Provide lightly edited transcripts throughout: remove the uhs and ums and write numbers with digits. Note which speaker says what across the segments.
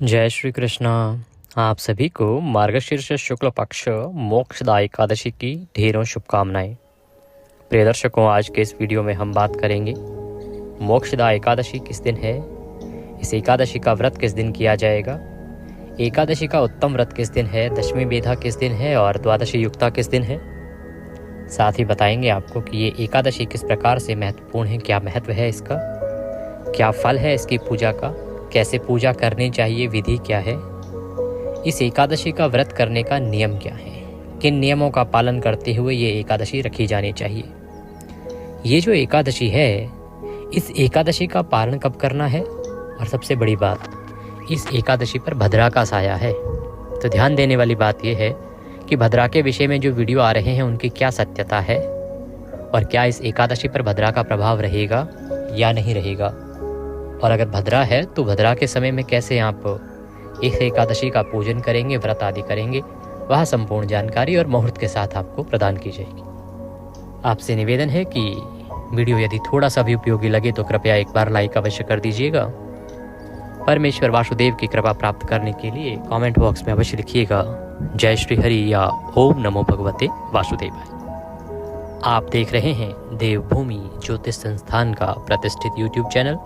Speaker 1: जय श्री कृष्णा। आप सभी को मार्गशीर्ष शुक्ल पक्ष मोक्षदा एकादशी की ढेरों शुभकामनाएं। प्रिय दर्शकों, आज के इस वीडियो में हम बात करेंगे मोक्षदा एकादशी किस दिन है, इस एकादशी का व्रत किस दिन किया जाएगा, एकादशी का उत्तम व्रत किस दिन है, दशमी बेधा किस दिन है और द्वादशी युक्ता किस दिन है। साथ ही बताएंगे आपको कि ये एकादशी किस प्रकार से महत्वपूर्ण है, क्या महत्व है इसका, क्या फल है इसकी पूजा का, कैसे पूजा करनी चाहिए, विधि क्या है, इस एकादशी का व्रत करने का नियम क्या है, किन नियमों का पालन करते हुए ये एकादशी रखी जानी चाहिए। ये जो एकादशी है, इस एकादशी का पालन कब करना है और सबसे बड़ी बात, इस एकादशी पर भद्रा का साया है। तो ध्यान देने वाली बात यह है कि भद्रा के विषय में जो वीडियो आ रहे हैं उनकी क्या सत्यता है और क्या इस एकादशी पर भद्रा का प्रभाव रहेगा या नहीं रहेगा, और अगर भद्रा है तो भद्रा के समय में कैसे आप इस एकादशी का पूजन करेंगे, व्रत आदि करेंगे, वह संपूर्ण जानकारी और मुहूर्त के साथ आपको प्रदान की जाएगी। आपसे निवेदन है कि वीडियो यदि थोड़ा सा भी उपयोगी लगे तो कृपया एक बार लाइक अवश्य कर दीजिएगा। परमेश्वर वासुदेव की कृपा प्राप्त करने के लिए कमेंट बॉक्स में अवश्य लिखिएगा जय श्री हरि या ओम नमो भगवते वासुदेवाय। आप देख रहे हैं देवभूमि ज्योतिष संस्थान का प्रतिष्ठित यूट्यूब चैनल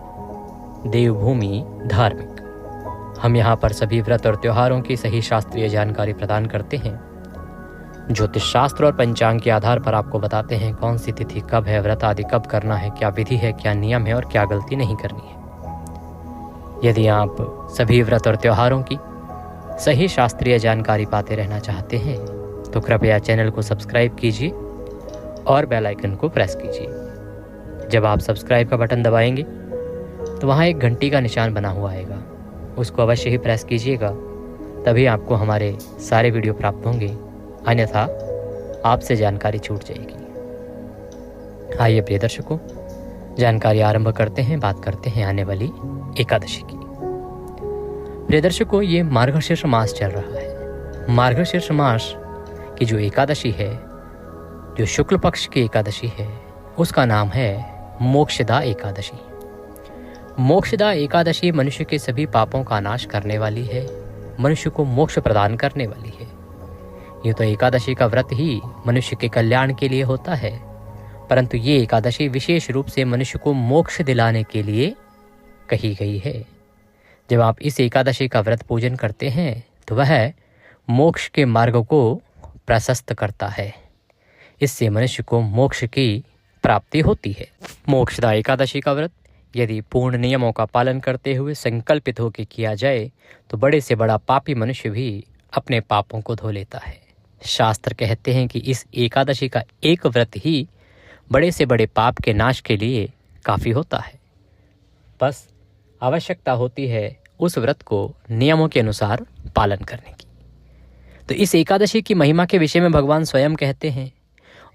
Speaker 1: देवभूमि धार्मिक। हम यहाँ पर सभी व्रत और त्योहारों की सही शास्त्रीय जानकारी प्रदान करते हैं। ज्योतिष शास्त्र और पंचांग के आधार पर आपको बताते हैं कौन सी तिथि कब है, व्रत आदि कब करना है, क्या विधि है, क्या नियम है और क्या गलती नहीं करनी है। यदि आप सभी व्रत और त्योहारों की सही शास्त्रीय जानकारी पाते रहना चाहते हैं तो कृपया चैनल को सब्सक्राइब कीजिए और बेल आइकन को प्रेस कीजिए। जब आप सब्सक्राइब का बटन दबाएंगे तो वहाँ एक घंटी का निशान बना हुआ आएगा, उसको अवश्य ही प्रेस कीजिएगा, तभी आपको हमारे सारे वीडियो प्राप्त होंगे, अन्यथा आपसे जानकारी छूट जाएगी। आइए प्रिय दर्शकों, जानकारी आरंभ करते हैं, बात करते हैं आने वाली एकादशी की। प्रिय दर्शकों, ये मार्गशीर्ष मास चल रहा है। मार्गशीर्ष मास की जो एकादशी है, जो शुक्ल पक्ष की एकादशी है, उसका नाम है मोक्षदा एकादशी। मोक्षदा एकादशी मनुष्य के सभी पापों का नाश करने वाली है, मनुष्य को मोक्ष प्रदान करने वाली है। ये तो एकादशी का व्रत ही मनुष्य के कल्याण के लिए होता है, परंतु ये एकादशी विशेष रूप से मनुष्य को मोक्ष दिलाने के लिए कही गई है। जब आप इस एकादशी का व्रत पूजन करते हैं तो वह मोक्ष के मार्ग को प्रशस्त करता है, इससे मनुष्य को मोक्ष की प्राप्ति होती है। मोक्षदा एकादशी का व्रत यदि पूर्ण नियमों का पालन करते हुए संकल्पित होकर किया जाए तो बड़े से बड़ा पापी मनुष्य भी अपने पापों को धो लेता है। शास्त्र कहते हैं कि इस एकादशी का एक व्रत ही बड़े से बड़े पाप के नाश के लिए काफ़ी होता है। बस आवश्यकता होती है उस व्रत को नियमों के अनुसार पालन करने की। तो इस एकादशी की महिमा के विषय में भगवान स्वयं कहते हैं,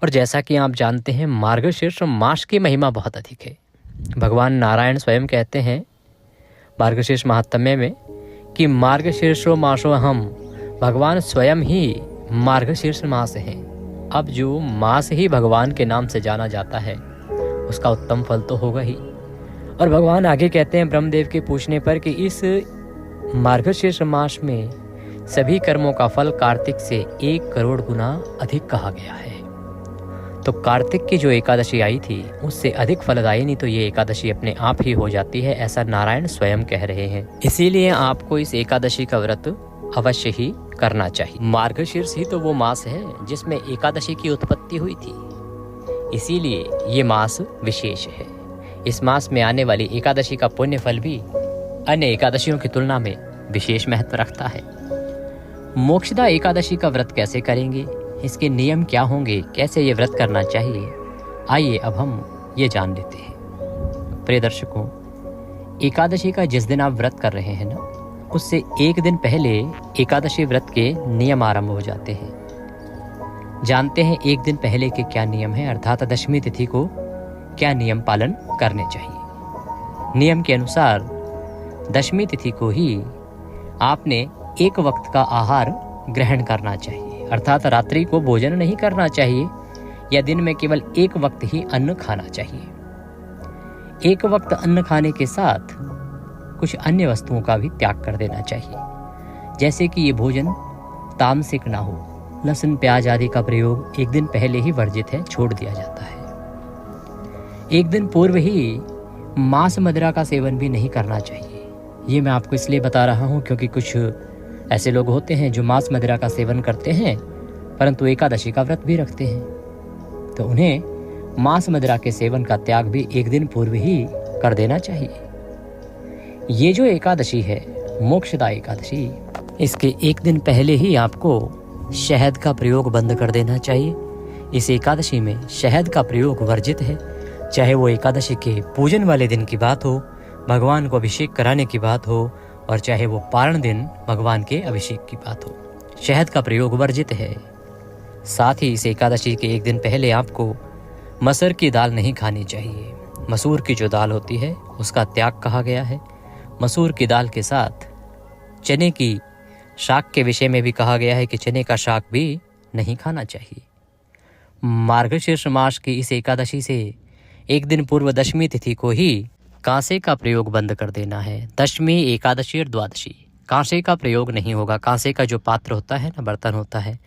Speaker 1: और जैसा कि आप जानते हैं मार्गशीर्ष मास की महिमा बहुत अधिक है। भगवान नारायण स्वयं कहते हैं मार्गशीर्ष महात्म्य में कि मार्गशीर्षो मासो हम, भगवान स्वयं ही मार्गशीर्ष मास हैं। अब जो मास ही भगवान के नाम से जाना जाता है उसका उत्तम फल तो होगा ही। और भगवान आगे कहते हैं ब्रह्मदेव के पूछने पर कि इस मार्गशीर्ष मास में सभी कर्मों का फल कार्तिक से 1 करोड़ गुना अधिक कहा गया है। तो कार्तिक की जो एकादशी आई थी उससे अधिक फलदायिनी तो ये एकादशी अपने आप ही हो जाती है, ऐसा नारायण स्वयं कह रहे हैं। इसीलिए आपको इस एकादशी का व्रत अवश्य ही करना चाहिए। मार्गशीर्ष ही तो वो मास है जिसमें एकादशी की उत्पत्ति हुई थी, इसीलिए ये मास विशेष है। इस मास में आने वाली एकादशी का पुण्य फल भी अन्य एकादशियों की तुलना में विशेष महत्व रखता है। मोक्षदा एकादशी का व्रत कैसे करेंगे, इसके नियम क्या होंगे, कैसे ये व्रत करना चाहिए, आइए अब हम ये जान लेते हैं। प्रिय दर्शकों, एकादशी का जिस दिन आप व्रत कर रहे हैं ना, उससे एक दिन पहले एकादशी व्रत के नियम आरंभ हो जाते हैं। जानते हैं एक दिन पहले के क्या नियम है, अर्थात दशमी तिथि को क्या नियम पालन करने चाहिए। नियम के अनुसार दशमी तिथि को ही आपने एक वक्त का आहार ग्रहण करना चाहिए, अर्थात रात्रि को भोजन नहीं करना चाहिए या दिन में केवल एक वक्त ही अन्न खाना चाहिए। एक वक्त अन्न खाने के साथ कुछ अन्य वस्तुओं का भी त्याग कर देना चाहिए, जैसे कि ये भोजन तामसिक ना हो। लहसुन प्याज आदि का प्रयोग एक दिन पहले ही वर्जित है, छोड़ दिया जाता है। एक दिन पूर्व ही मांस मदिरा का सेवन भी नहीं करना चाहिए। ये मैं आपको इसलिए बता रहा हूँ क्योंकि कुछ ऐसे लोग होते हैं जो मांस मदिरा का सेवन करते हैं परंतु एकादशी का व्रत भी रखते हैं, तो उन्हें मांस मदिरा के सेवन का त्याग भी एक दिन पूर्व ही कर देना चाहिए। ये जो एकादशी है, मोक्षदा एकादशी, इसके एक दिन पहले ही आपको शहद का प्रयोग बंद कर देना चाहिए। इस एकादशी में शहद का प्रयोग वर्जित है, चाहे वो एकादशी के पूजन वाले दिन की बात हो, भगवान को अभिषेक कराने की बात हो, और चाहे वो पारण दिन भगवान के अभिषेक की बात हो, शहद का प्रयोग वर्जित है। साथ ही इस एकादशी के एक दिन पहले आपको मसूर की दाल नहीं खानी चाहिए। मसूर की जो दाल होती है उसका त्याग कहा गया है। मसूर की दाल के साथ चने की शाक के विषय में भी कहा गया है कि चने का शाक भी नहीं खाना चाहिए। मार्गशीर्ष मास की इस एकादशी से एक दिन पूर्व दशमी तिथि को ही कांसे का प्रयोग बंद कर देना है। दशमी, एकादशी और द्वादशी कांसे का प्रयोग नहीं होगा। कांसे का जो पात्र होता है ना, बर्तन होता है,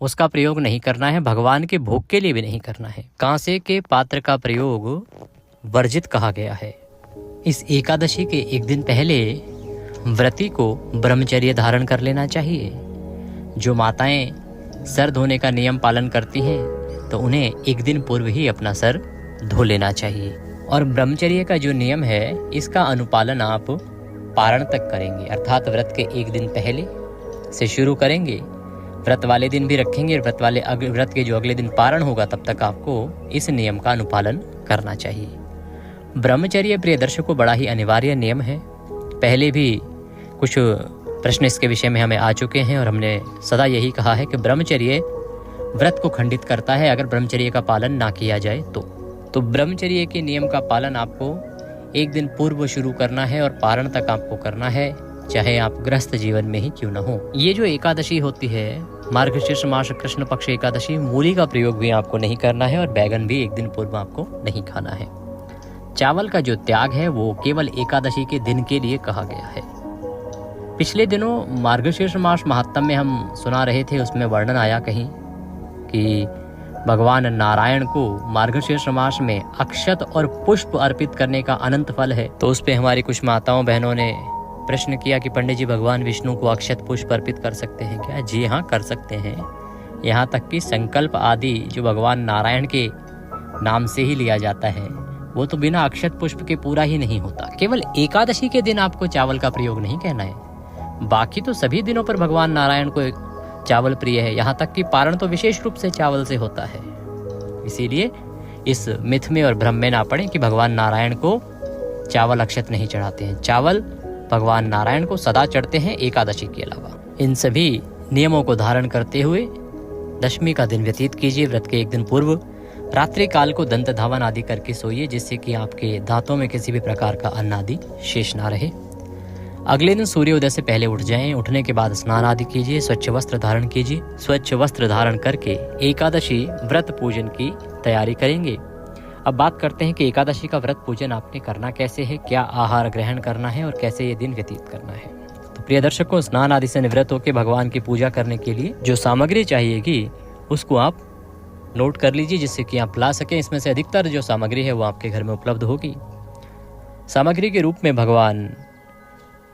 Speaker 1: उसका प्रयोग नहीं करना है। भगवान के भोग के लिए भी नहीं करना है। कांसे के पात्र का प्रयोग वर्जित कहा गया है। इस एकादशी के एक दिन पहले व्रती को ब्रह्मचर्य धारण कर लेना चाहिए। जो माताएं सर धोने का नियम पालन करती हैं तो उन्हें एक दिन पूर्व ही अपना सर धो लेना चाहिए। और ब्रह्मचर्य का जो नियम है इसका अनुपालन आप पारण तक करेंगे, अर्थात व्रत के एक दिन पहले से शुरू करेंगे, व्रत वाले दिन भी रखेंगे, व्रत के जो अगले दिन पारण होगा तब तक आपको इस नियम का अनुपालन करना चाहिए। ब्रह्मचर्य प्रिय दर्शकों बड़ा ही अनिवार्य नियम है। पहले भी कुछ प्रश्न इसके विषय में हमें आ चुके हैं और हमने सदा यही कहा है कि ब्रह्मचर्य व्रत को खंडित करता है अगर ब्रह्मचर्य का पालन ना किया जाए तो ब्रह्मचर्य के नियम का पालन आपको एक दिन पूर्व शुरू करना है और पारण तक आपको करना है, चाहे आप गृहस्थ जीवन में ही क्यों न हो। ये जो एकादशी होती है, मार्गशीर्ष मास कृष्ण पक्ष एकादशी, मूली का प्रयोग भी आपको नहीं करना है और बैगन भी एक दिन पूर्व आपको नहीं खाना है। चावल का जो त्याग है वो केवल एकादशी के दिन के लिए कहा गया है। पिछले दिनों मार्गशीर्ष मास महात्म्य में हम सुना रहे थे, उसमें वर्णन आया कहीं कि भगवान नारायण को मार्गशीर्ष मास में अक्षत और पुष्प अर्पित करने का अनंत फल है। तो उस पे हमारी कुछ माताओं बहनों ने प्रश्न किया कि पंडित जी, भगवान विष्णु को अक्षत पुष्प अर्पित कर सकते हैं क्या? जी हाँ, कर सकते हैं। यहाँ तक कि संकल्प आदि जो भगवान नारायण के नाम से ही लिया जाता है वो तो बिना अक्षत पुष्प के पूरा ही नहीं होता। केवल एकादशी के दिन आपको चावल का प्रयोग नहीं कहना है, बाकी तो सभी दिनों पर भगवान नारायण को चावल प्रिय है। यहाँ तक कि पारण तो विशेष रूप से चावल से होता है। इसीलिए इस मिथ में और भ्रम में ना पड़े कि भगवान नारायण को चावल अक्षत नहीं चढ़ाते हैं। चावल भगवान नारायण को सदा चढ़ते हैं, एकादशी के अलावा। इन सभी नियमों को धारण करते हुए दशमी का दिन व्यतीत कीजिए। व्रत के एक दिन पूर्व रात्रि काल को दंत धावन आदि करके सोइए, जिससे कि आपके दांतों में किसी भी प्रकार का अन्न आदि शेष ना रहे। अगले दिन सूर्योदय से पहले उठ जाएं। उठने के बाद स्नान आदि कीजिए, स्वच्छ वस्त्र धारण कीजिए। स्वच्छ वस्त्र धारण करके एकादशी व्रत पूजन की तैयारी करेंगे। अब बात करते हैं कि एकादशी का व्रत पूजन आपने करना कैसे है, क्या आहार ग्रहण करना है और कैसे ये दिन व्यतीत करना है। तो प्रिय दर्शकों, स्नान आदि से निवृत्त होकर भगवान की पूजा करने के लिए जो सामग्री चाहिएगी उसको आप नोट कर लीजिए, जिससे कि आप ला सकें। इसमें से अधिकतर जो सामग्री है वो आपके घर में उपलब्ध होगी। सामग्री के रूप में भगवान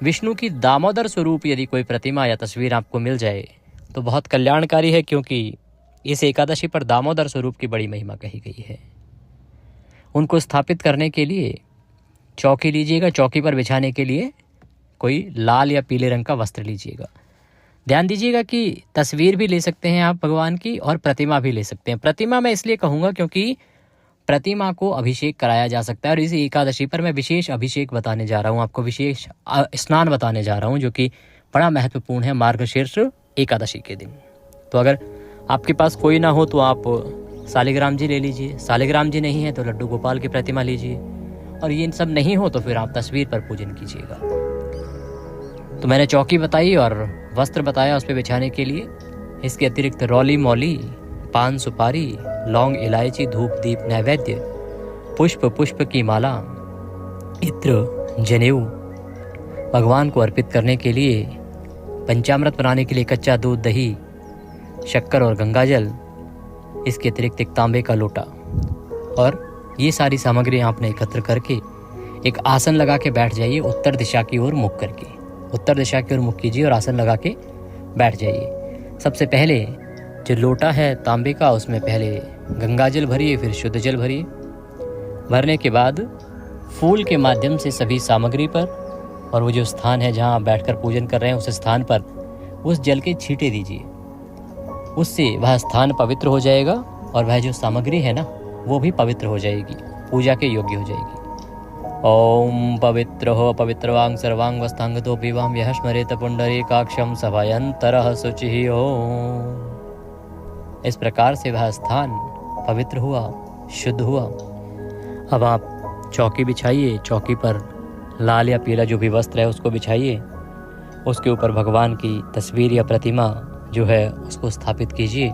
Speaker 1: विष्णु की दामोदर स्वरूप यदि कोई प्रतिमा या तस्वीर आपको मिल जाए तो बहुत कल्याणकारी है, क्योंकि इस एकादशी पर दामोदर स्वरूप की बड़ी महिमा कही गई है। उनको स्थापित करने के लिए चौकी लीजिएगा। चौकी पर बिछाने के लिए कोई लाल या पीले रंग का वस्त्र लीजिएगा। ध्यान दीजिएगा कि तस्वीर भी ले सकते हैं आप भगवान की और प्रतिमा भी ले सकते हैं। प्रतिमा मैं इसलिए कहूँगा क्योंकि प्रतिमा को अभिषेक कराया जा सकता है और इस एकादशी पर मैं विशेष अभिषेक बताने जा रहा हूँ, आपको विशेष स्नान बताने जा रहा हूँ, जो कि बड़ा महत्वपूर्ण है मार्गशीर्ष एकादशी के दिन। तो अगर आपके पास कोई ना हो तो आप शालिग्राम जी ले लीजिए, शालिग्राम जी नहीं है तो लड्डू गोपाल की प्रतिमा लीजिए, और ये सब नहीं हो तो फिर आप तस्वीर पर पूजन कीजिएगा। तो मैंने चौकी बताई और वस्त्र बताया उस पर बिछाने के लिए। इसके अतिरिक्त रौली मौली, पान सुपारी, लौंग, इलायची, धूप दीप नैवेद्य, पुष्प की माला, इत्र, जनेऊ, भगवान को अर्पित करने के लिए पंचामृत बनाने के लिए कच्चा दूध, दही, शक्कर और गंगाजल, इसके अतिरिक्त एक तांबे का लोटा, और ये सारी सामग्री आपने एकत्र करके एक आसन लगा के बैठ जाइए, उत्तर दिशा की ओर मुख करके। उत्तर दिशा की ओर मुख कीजिए और आसन लगा के बैठ जाइए। सबसे पहले जो लोटा है तांबे का, उसमें पहले गंगाजल भरिए, फिर शुद्ध जल भरिए। भरने के बाद फूल के माध्यम से सभी सामग्री पर और वो जो स्थान है जहाँ आप बैठकर पूजन कर रहे हैं उस स्थान पर उस जल के छींटे दीजिए। उससे वह स्थान पवित्र हो जाएगा और वह जो सामग्री है ना वो भी पवित्र हो जाएगी, पूजा के योग्य हो जाएगी। ओम पवित्र हो पवित्रवांग सर्वांग वस्तांगतो विवाम यह स्मरेत पुंडरीकाक्षम सभयंतरः शुचिः ओम। इस प्रकार से वह स्थान पवित्र हुआ, शुद्ध हुआ। अब आप चौकी बिछाइए, चौकी पर लाल या पीला जो भी वस्त्र है उसको बिछाइए। उसके ऊपर भगवान की तस्वीर या प्रतिमा जो है उसको स्थापित कीजिए।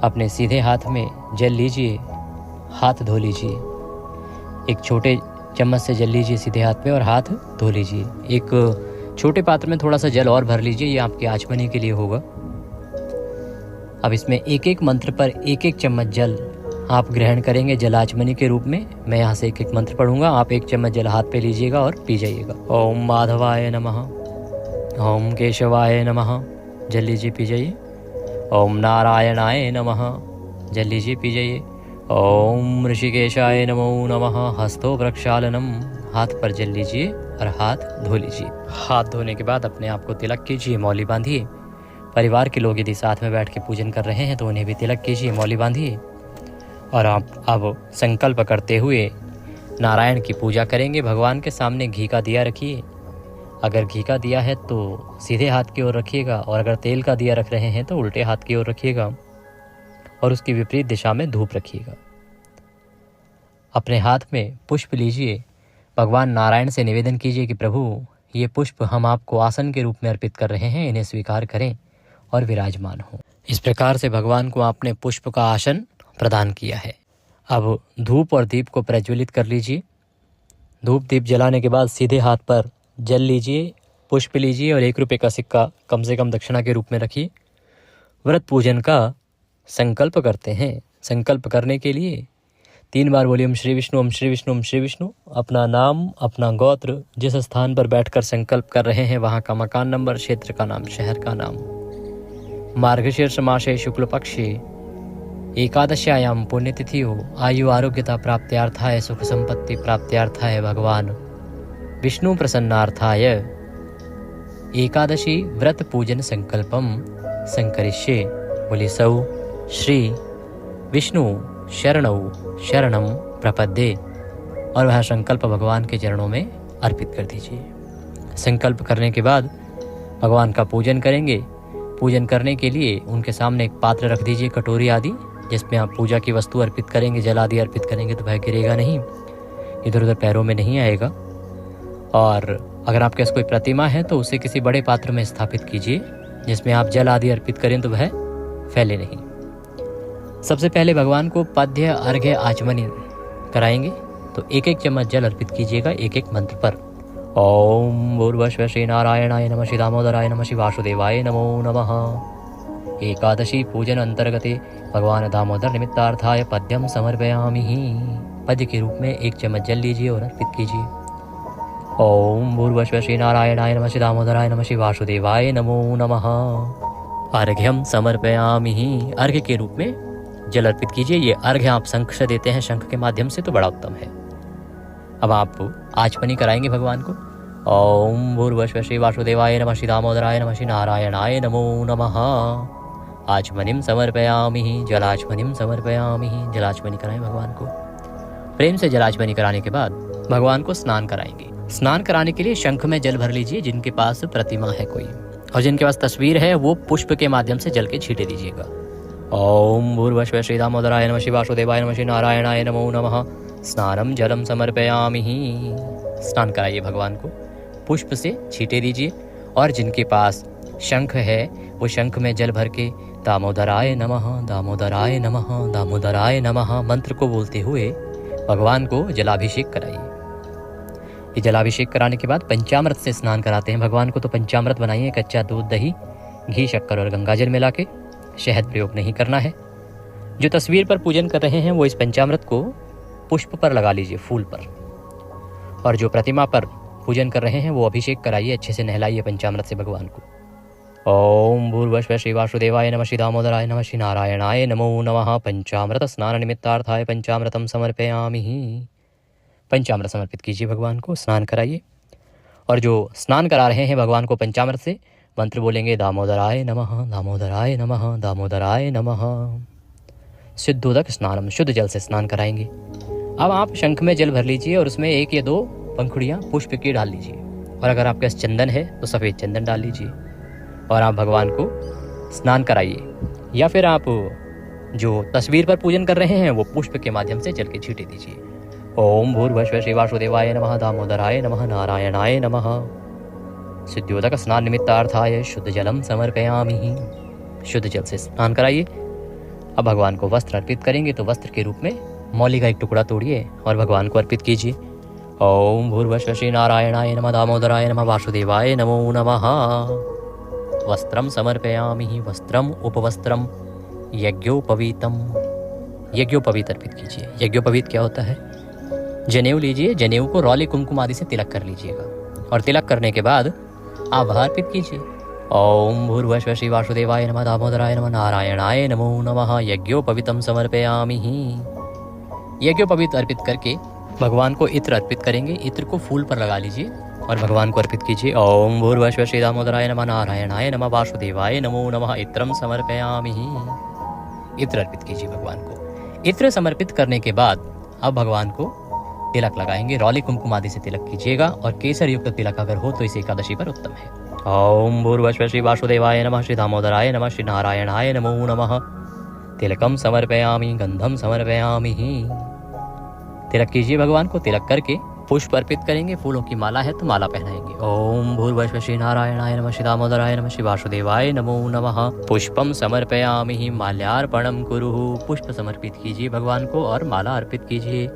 Speaker 1: अपने सीधे हाथ में जल लीजिए, हाथ धो लीजिए। एक छोटे चम्मच से जल लीजिए सीधे हाथ में और हाथ धो लीजिए। एक छोटे पात्र में थोड़ा सा जल और भर लीजिए, ये आपके आचमनी के लिए होगा। अब इसमें एक एक मंत्र पर एक एक चम्मच जल आप ग्रहण करेंगे जलाचमनी के रूप में। मैं यहाँ से एक एक मंत्र पढ़ूंगा, आप एक चम्मच जल हाथ पे लीजिएगा और पी जाइएगा। ओम माधवाय नमः, ओम केशवाय नमः, जल लीजिए पी जाइए। ओम नारायणाय नमः, जल लीजिए पी जाइए। ओम ऋषिकेशाय नमो नमः, हस्तो प्रक्षालनम, हाथ पर जल लीजिए और हाथ धो लीजिए। हाथ धोने के बाद अपने आप को तिलक कीजिए, मौली बांधिए। परिवार के लोग यदि साथ में बैठ के पूजन कर रहे हैं तो उन्हें भी तिलक कीजिए, मौली बांधिए। और आप अब संकल्प करते हुए नारायण की पूजा करेंगे। भगवान के सामने घी का दिया रखिए। अगर घी का दिया है तो सीधे हाथ की ओर रखिएगा, और अगर तेल का दिया रख रहे हैं तो उल्टे हाथ की ओर रखिएगा और उसकी विपरीत दिशा में धूप रखिएगा। अपने हाथ में पुष्प लीजिए। भगवान नारायण से निवेदन कीजिए कि प्रभु ये पुष्प हम आपको आसन के रूप में अर्पित कर रहे हैं, इन्हें स्वीकार करें और विराजमान हो। इस प्रकार से भगवान को आपने पुष्प का आसन प्रदान किया है। अब धूप और दीप को प्रज्वलित कर लीजिए। धूप दीप जलाने के बाद सीधे हाथ पर जल लीजिए, पुष्प लीजिए और 1 रुपये का सिक्का कम से कम दक्षिणा के रूप में रखिए। व्रत पूजन का संकल्प करते हैं। संकल्प करने के लिए 3 बार बोलिए ओम श्री विष्णु, ओम श्री विष्णु, ओम श्री विष्णु। अपना नाम, अपना गोत्र, जिस स्थान पर बैठकर संकल्प कर रहे हैं वहाँ का मकान नंबर, क्षेत्र का नाम, शहर का नाम। मार्गशीर्ष मासे शुक्ल पक्षे एकादश्यायाम पुण्यतिथियो आयु आरोग्यता प्राप्त्यार्थाय सुख संपत्ति प्राप्त्यार्थाय भगवान विष्णु प्रसन्नार्थाय एकादशी व्रत पूजन संकल्पम संकरिष्ये। बोले सौ श्री विष्णु शरणौ शरणम प्रपद्ये, और वह संकल्प भगवान के चरणों में अर्पित कर दीजिए। संकल्प करने के बाद भगवान का पूजन करेंगे। पूजन करने के लिए उनके सामने एक पात्र रख दीजिए, कटोरी आदि, जिसमें आप पूजा की वस्तु अर्पित करेंगे। जल आदि अर्पित करेंगे तो वह गिरेगा नहीं, इधर उधर पैरों में नहीं आएगा। और अगर आपके पास कोई प्रतिमा है तो उसे किसी बड़े पात्र में स्थापित कीजिए, जिसमें आप जल आदि अर्पित करें तो वह फैले नहीं। सबसे पहले भगवान को पद्य अर्घ्य आचमनी कराएंगे, तो 1-1 चम्मच जल अर्पित कीजिएगा 1-1 मंत्र पर। ओम भूर्भुवः श्री नारायणाय नमः, श्री दामोदराय नमः, श्री वासुदेवाय नमो नमः। एकादशी पूजन अंतर्गते भगवान दामोदर निमित्तार्थाय पद्यम समर्पयामि। पद्य के रूप में 1 चम्मच जल लीजिए और अर्पित कीजिए। ओम भूर्भुवः श्री नारायणाय नमः, श्री दामोदराय नमः, श्री वासुदेवाय नमो नमः। अर्घ्यम समर्पयामि, अर्घ्य के रूप में जल अर्पित कीजिए। ये अर्घ्य आप शंख से देते हैं, शंख के माध्यम से, तो बड़ा उत्तम है। अब आप आचमनी कराएंगे भगवान को। ओम भूर्भुवः श्री वासुदेवाय नमः, श्री दामोदराय नमः, श्री नारायणाय नमो नमः। आचमनिम समर्पयामि, जलाचमनिम समर्पयामि। जलाचमनी कराएं भगवान को। प्रेम से जलाचमनी कराने के बाद भगवान को स्नान कराएंगे। स्नान कराने के लिए शंख में जल भर लीजिए। जिनके पास प्रतिमा है कोई और जिनके पास तस्वीर है वो पुष्प के माध्यम से जल के छींटे दीजिएगा। ओम भूर्भुवः श्री दामोदराय नमः, श्री वासुदेवाय नमः, श्री नारायणाय नमो नमः। स्नानम जलम समर्पयामि। स्नान कराइए भगवान को, पुष्प से छींटे दीजिए। और जिनके पास शंख है वो शंख में जल भर के दामोदराय नमः, दामोदराय नमः, दामोदराय नमः मंत्र को बोलते हुए भगवान को जलाभिषेक कराइए। ये जलाभिषेक कराने के बाद पंचामृत से स्नान कराते हैं भगवान को। तो पंचामृत बनाइए, कच्चा दूध, दही, घी, शक्कर और गंगाजल मिला के, शहद प्रयोग नहीं करना है। जो तस्वीर पर पूजन कर रहे हैं वो इस पंचामृत को पुष्प पर लगा लीजिए, फूल पर। और जो प्रतिमा पर पूजन कर रहे हैं वो अभिषेक कराइए, अच्छे से नहलाइए पंचामृत से भगवान को। ओम भूर्भुवः श्री वासुदेवाय नमः, श्री दामोदराय नमः, श्री नारायणाय नमो नमः। पंचामृत स्नान निमित्तार्थाय पंचामृतम समर्पयामि। पंचामृत समर्पित कीजिए भगवान को, स्नान कराइए। और जो स्नान करा रहे हैं भगवान को पंचामृत से, मंत्र बोलेंगे दामोदराय नमः, दामोदराय नमः, दामोदराय नमः। शुद्धोदक स्नानम, शुद्ध जल से स्नान कराएंगे। अब आप शंख में जल भर लीजिए और उसमें 1 या 2 पंखुड़ियाँ पुष्प की डाल लीजिए। और अगर आपके पास चंदन है तो सफ़ेद चंदन डाल लीजिए और आप भगवान को स्नान कराइए। या फिर आप जो तस्वीर पर पूजन कर रहे हैं वो पुष्प के माध्यम से जल के छींटे दीजिए। ओम भूर्भुवः श्री वासुदेवाय नमः, दामोदराय नमः, नारायणाय नमः। सिद्ध्योदक स्नान निमित्तार्थाय शुद्ध जलम समर्पयामि। शुद्ध जल से स्नान कराइए। अब भगवान को वस्त्र अर्पित करेंगे, तो वस्त्र के रूप में मौली का एक टुकड़ा तोड़िए और भगवान को अर्पित कीजिए। ओम भूर्भुवः श्री नारायणाय नमः, दामोदराय नमः, वासुदेवाय नमो नमः। वस्त्रम समर्पयामि। वस्त्रम उपवस्त्रम यज्ञोपवीतम। यज्ञोपवीत अर्पित कीजिए। यज्ञोपवीत क्या होता है? जनेऊ लीजिए, जनेऊ को रौली कुमकुम आदि से तिलक कर लीजिएगा और तिलक करने के बाद आप वह अर्पित कीजिए। ओम भूर्भुवः श्री वासुदेवाय नमः, दामोदराय नमः, नारायणाय नमो नमः। यज्ञोपवीतम समर्पयामि। यज्ञोपवीत अर्पित करके भगवान को इत्र अर्पित करेंगे। इत्र को फूल पर लगा लीजिए और भगवान को अर्पित कीजिए। ओम भूर्भुवः श्री दामोदराय नमः, नारायणाय नमः, वासुदेवाय नमो नमः। इत्रम समर्पयामि। इत्र अर्पित कीजिए भगवान को। इत्र समर्पित करने के बाद अब भगवान को तिलक लगाएंगे। रौली कुमकुम आदि से तिलक कीजिएगा और केसर युक्त तिलक अगर हो तो इस एकादशी पर उत्तम है। ओम भूर्भुवः श्री वासुदेवाय नमः, श्री दामोदराय नमः, श्री नारायणाय नमो नमः। तिलकम समर्पयामि, गंधम समर्पयामि। तिलक कीजिए भगवान को। तिलक करके पुष्प अर्पित करेंगे। फूलों की माला है तो माला पहनाएंगे। ओम भूर्भुवः श्री नारायणाय नमः, श्री दामोदराय नमः, श्री वासुदेवाय नमो नमः। पुष्पम समर्पयामि, माल्यार्पणम कुरुः। पुष्प समर्पित कीजिए भगवान को और माला अर्पित कीजिए।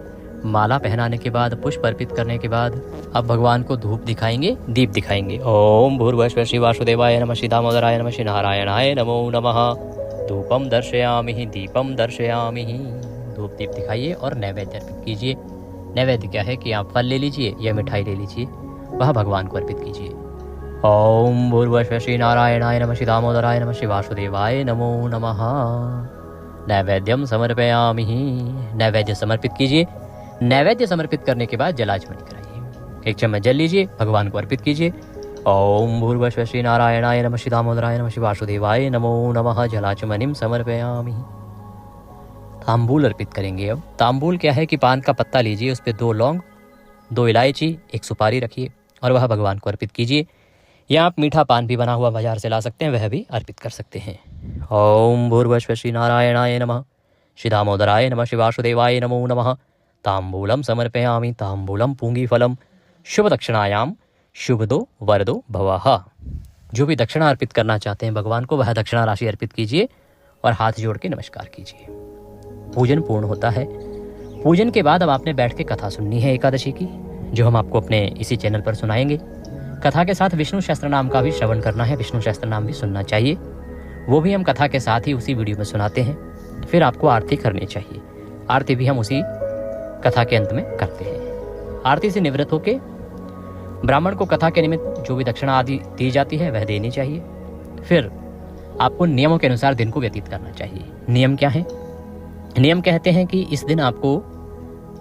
Speaker 1: माला पहनाने के बाद, पुष्प अर्पित करने के बाद अब भगवान को धूप दिखाएंगे, दीप दिखाएंगे। ओम भूर्भुवः श्री वासुदेवाय नमः, श्री दामोदराय नमः, श्री नारायणाय नमो नमः। धूपम दर्शयामि, दीपम दर्शयामि। धूप दीप दिखाइए और नैवेद्य अर्पित कीजिए। नैवेद्य क्या है कि आप फल ले लीजिए या मिठाई ले लीजिए, वह भगवान को अर्पित कीजिए। ओम भूर्भुवः श्री नारायणाय नमः, श्री दामोदराय नमः, श्री वासुदेवाय नमो नमः। नैवेद्यम समर्पयामि। नैवेद्य समर्पित कीजिए। नैवेद्य समर्पित करने के बाद जलाचमन कराइए। 1 चम्मच जल लीजिए, भगवान को अर्पित कीजिए। ओम भूर्भुवः श्री नारायणाय नमः, श्री दामोदराय नमः, श्री वासुदेवाय नमो नमः। जलाचमनिम समर्पयामि। तांबूल अर्पित करेंगे। अब तांबूल क्या है कि पान का पत्ता लीजिए, उस पर 2 लौंग, 2 इलायची, 1 सुपारी रखिए और वह भगवान को अर्पित कीजिए। या आप मीठा पान भी बना हुआ बाजार से ला सकते हैं, वह भी अर्पित कर सकते हैं। ओम भूर्भुवः श्री नारायणाय नमः, श्री दामोदराय नमः, श्री वासुदेवाय नमो नमः। तांबूलम समर्पयामि। तांबूलम पूंगी फलम शुभ दक्षिणायाम शुभदो वरदो भवः। जो भी दक्षिणा अर्पित करना चाहते हैं भगवान को, वह दक्षिणा राशि अर्पित कीजिए और हाथ जोड़ के नमस्कार कीजिए। पूजन पूर्ण होता है। पूजन के बाद अब आपने बैठ के कथा सुननी है एकादशी की, जो हम आपको अपने इसी चैनल पर सुनाएंगे। कथा के साथ विष्णु सहस्त्र नाम का भी श्रवण करना है। विष्णु सहस्त्र नाम भी सुनना चाहिए, वो भी हम कथा के साथ ही उसी वीडियो में सुनाते हैं। फिर आपको आरती करनी चाहिए। आरती भी हम उसी कथा के अंत में करते हैं। आरती से निवृत्त होके ब्राह्मण को कथा के निमित्त जो भी दक्षिणा आदि दी जाती है वह देनी चाहिए। फिर आपको नियमों के अनुसार दिन को व्यतीत करना चाहिए। नियम क्या है? नियम कहते हैं कि इस दिन आपको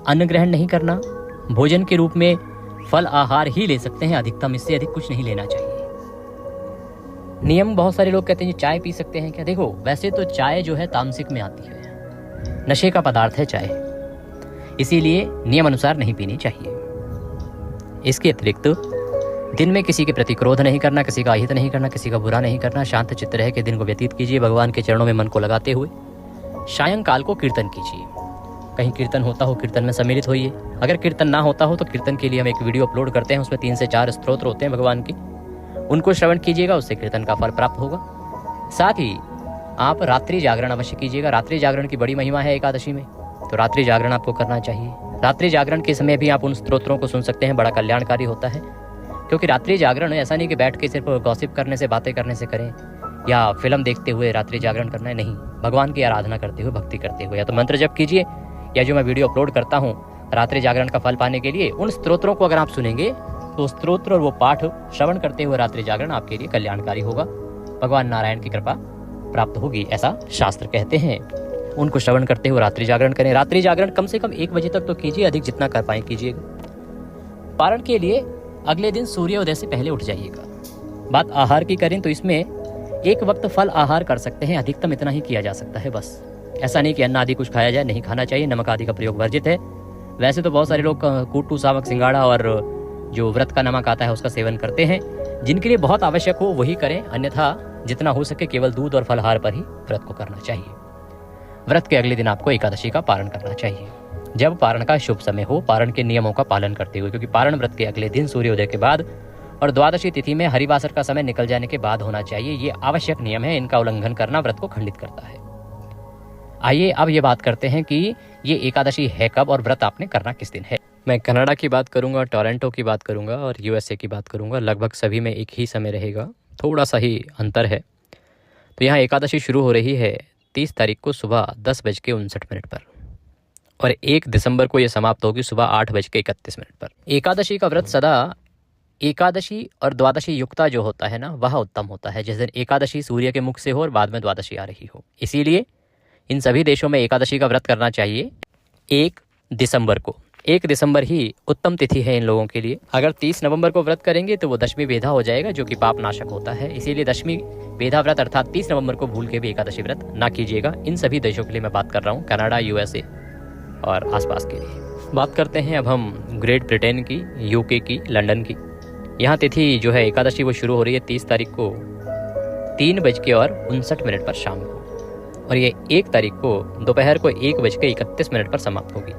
Speaker 1: अन्न ग्रहण नहीं करना, भोजन के रूप में फल आहार ही ले सकते हैं, अधिकतम इससे अधिक कुछ नहीं लेना चाहिए। नियम बहुत सारे लोग कहते हैं चाय पी सकते हैं क्या? देखो, वैसे तो चाय जो है तामसिक में आती है, नशे का पदार्थ है चाय, इसीलिए नियम अनुसार नहीं पीनी चाहिए। इसके अतिरिक्त दिन में किसी के प्रति क्रोध नहीं करना, किसी का अहित नहीं करना, किसी का बुरा नहीं करना। शांत चित्त रह के दिन को व्यतीत कीजिए, भगवान के चरणों में मन को लगाते हुए। सायंकाल को कीर्तन कीजिए। कहीं कीर्तन होता हो, कीर्तन में सम्मिलित होइए। अगर कीर्तन ना होता हो तो कीर्तन के लिए हम एक वीडियो अपलोड करते हैं, उसमें 3 से 4 स्तोत्र होते हैं भगवान के, उनको श्रवण कीजिएगा, उससे कीर्तन का फल प्राप्त होगा। साथ ही आप रात्रि जागरण अवश्य कीजिएगा। रात्रि जागरण की बड़ी महिमा है एकादशी में, तो रात्रि जागरण आपको करना चाहिए। रात्रि जागरण के समय भी आप उन स्तोत्रों को सुन सकते हैं, बड़ा कल्याणकारी होता है। क्योंकि रात्रि जागरण ऐसा नहीं कि बैठ के सिर्फ गॉसिप करने से, बातें करने से करें या फिल्म देखते हुए रात्रि जागरण करना है, नहीं। भगवान की आराधना करते हुए, भक्ति करते हुए या तो मंत्र जप कीजिए, या जो मैं वीडियो अपलोड करता हूँ रात्रि जागरण का फल पाने के लिए, उन स्तोत्रों को अगर आप सुनेंगे तो स्तोत्र और वो पाठ श्रवण करते हुए रात्रि जागरण आपके लिए कल्याणकारी होगा, भगवान नारायण की कृपा प्राप्त होगी, ऐसा शास्त्र कहते हैं। उनको श्रवण करते हुए रात्रि जागरण करें। रात्रि जागरण कम से कम 1 बजे तक तो कीजिए, अधिक जितना कर पाए कीजिएगा। पारण के लिए अगले दिन सूर्योदय से पहले उठ जाइएगा। बात आहार की करें तो इसमें एक वक्त फल आहार कर सकते हैं, अधिकतम इतना ही किया जा सकता है बस। ऐसा नहीं कि अन्न आदि कुछ खाया जाए, नहीं खाना चाहिए, नमक आदि का प्रयोग वर्जित है। वैसे तो बहुत सारे लोग कूटू, सामक, सिंगाड़ा और जो व्रत का नमक आता है उसका सेवन करते हैं। जिनके लिए बहुत आवश्यक हो वही करें, अन्यथा जितना हो सके केवल दूध और फलहार पर ही व्रत को करना चाहिए। व्रत के अगले दिन आपको एकादशी का पारण करना चाहिए, जब पारण का शुभ समय हो, पारण के नियमों का पालन करते हुए। क्योंकि पारण व्रत के अगले दिन सूर्योदय के बाद और द्वादशी तिथि में हरिवासर का समय निकल जाने के बाद होना चाहिए। ये आवश्यक नियम है, इनका उल्लंघन करना व्रत को खंडित करता है। आइए अब ये बात करते हैं कि ये एकादशी है कब और व्रत आपने करना किस दिन है। मैं कनाडा की बात करूंगा, टोरंटो की बात करूंगा और यूएसए की बात करूंगा। लगभग सभी में एक ही समय रहेगा, थोड़ा सा ही अंतर है। तो यहाँ एकादशी शुरू हो रही है 30 तारीख को सुबह 10:59 पर और 1 दिसंबर को यह समाप्त होगी सुबह 8:31 पर। एकादशी का व्रत सदा एकादशी और द्वादशी युक्ता जो होता है ना, वह उत्तम होता है, जिस दिन एकादशी सूर्य के मुख से हो और बाद में द्वादशी आ रही हो। इसीलिए इन सभी देशों में एकादशी का व्रत करना चाहिए 1 दिसंबर को। 1 दिसंबर ही उत्तम तिथि है इन लोगों के लिए। अगर 30 नवंबर को व्रत करेंगे तो वो दशमी बेधा हो जाएगा, जो कि पाप नाशक होता है। इसीलिए दशमी बेधा व्रत अर्थात 30 नवंबर को भूल के भी एकादशी व्रत ना कीजिएगा। इन सभी देशों के लिए मैं बात कर रहा हूँ, कनाडा, यूएसए और आसपास के लिए। बात करते हैं अब हम ग्रेट ब्रिटेन की, यूके की, लंदन की। यहाँ तिथि जो है एकादशी वो शुरू हो रही है 30 तारीख को 3:59 पर शाम को, और ये 1 तारीख को दोपहर को 1:31 पर समाप्त होगी।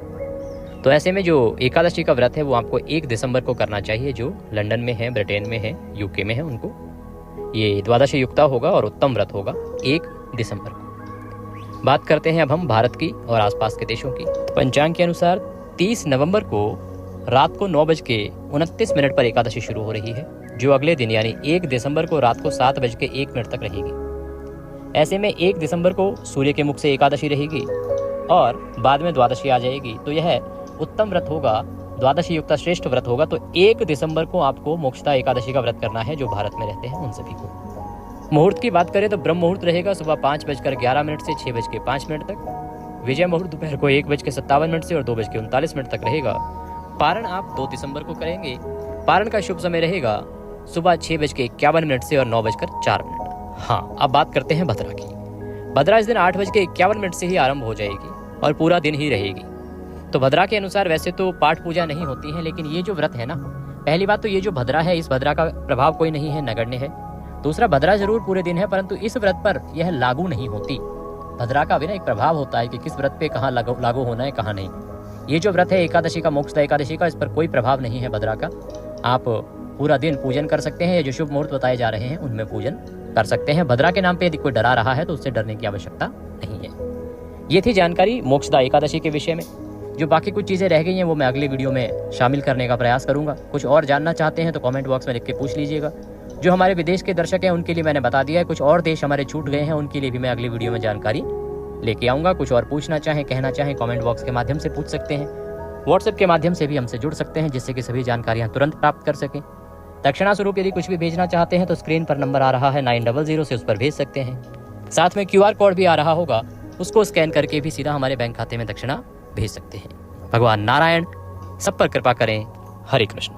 Speaker 1: तो ऐसे में जो एकादशी का व्रत है वो आपको 1 दिसंबर को करना चाहिए। जो लंदन में है, ब्रिटेन में है, यूके में है, उनको ये द्वादशी युक्ता होगा और उत्तम व्रत होगा 1 दिसंबर को। बात करते हैं अब हम भारत की और आसपास के देशों की। पंचांग के अनुसार 30 नवंबर को रात को 9:29 पर एकादशी शुरू हो रही है, जो अगले दिन यानी 1 दिसंबर को रात को 7:01 तक रहेगी। ऐसे में 1 दिसंबर को सूर्य के मुख से एकादशी रहेगी और बाद में द्वादशी आ जाएगी। तो यह उत्तम व्रत होगा, द्वादशी युक्ता श्रेष्ठ व्रत होगा। तो 1 दिसंबर को आपको मोक्षदा एकादशी का व्रत करना है, जो भारत में रहते हैं उन सभी को। मुहूर्त की बात करें तो ब्रह्म मुहूर्त रहेगा सुबह 5:11 से 6:05 तक। विजय मुहूर्त दोपहर को 1:57 से और 2:39 तक रहेगा। पारण आप 2 दिसंबर को करेंगे। पारण का शुभ समय रहेगा सुबह 6:51 से और 9:04। हाँ, अब बात करते हैं भद्रा की। भद्रा इस दिन 8:51 से ही आरंभ हो जाएगी और पूरा दिन ही रहेगी। तो भद्रा के अनुसार वैसे तो पाठ पूजा नहीं होती है, लेकिन ये जो व्रत है ना, पहली बात तो ये जो भद्रा है, इस भद्रा का प्रभाव कोई नहीं है, नगण्य है। दूसरा, भद्रा जरूर पूरे दिन है, परंतु इस व्रत पर यह लागू नहीं होती। भद्रा का भी ना एक प्रभाव होता है कि किस व्रत पे कहाँ लागू होना है, कहाँ नहीं। ये जो व्रत है एकादशी का, मोक्षदा एकादशी का, इस पर कोई प्रभाव नहीं है भद्रा का। आप पूरा दिन पूजन कर सकते हैं, जो शुभ मुहूर्त बताए जा रहे हैं उनमें पूजन कर सकते हैं। भद्रा के नाम पे यदि कोई डरा रहा है तो उससे डरने की आवश्यकता नहीं है। ये थी जानकारी मोक्षदा एकादशी के विषय में। जो बाकी कुछ चीज़ें रह गई हैं वो मैं अगले वीडियो में शामिल करने का प्रयास करूंगा। कुछ और जानना चाहते हैं तो कमेंट बॉक्स में लिख के पूछ लीजिएगा। जो हमारे विदेश के दर्शक हैं उनके लिए मैंने बता दिया है। कुछ और देश हमारे छूट गए हैं, उनके लिए भी मैं अगली वीडियो में जानकारी लेके आऊँगा। कुछ और पूछना चाहें, कहना चाहें, कॉमेंट बॉक्स के माध्यम से पूछ सकते हैं। व्हाट्सएप के माध्यम से भी हमसे जुड़ सकते हैं, जिससे कि सभी जानकारियाँ तुरंत प्राप्त कर सकें। दक्षिणा स्वरूप यदि कुछ भी भेजना चाहते हैं तो स्क्रीन पर नंबर आ रहा है 900 से, उस पर भेज सकते हैं। साथ में QR कोड भी आ रहा होगा, उसको स्कैन करके भी सीधा हमारे बैंक खाते में दक्षिणा भेज सकते हैं। भगवान नारायण सब पर कृपा करें। हरे कृष्ण।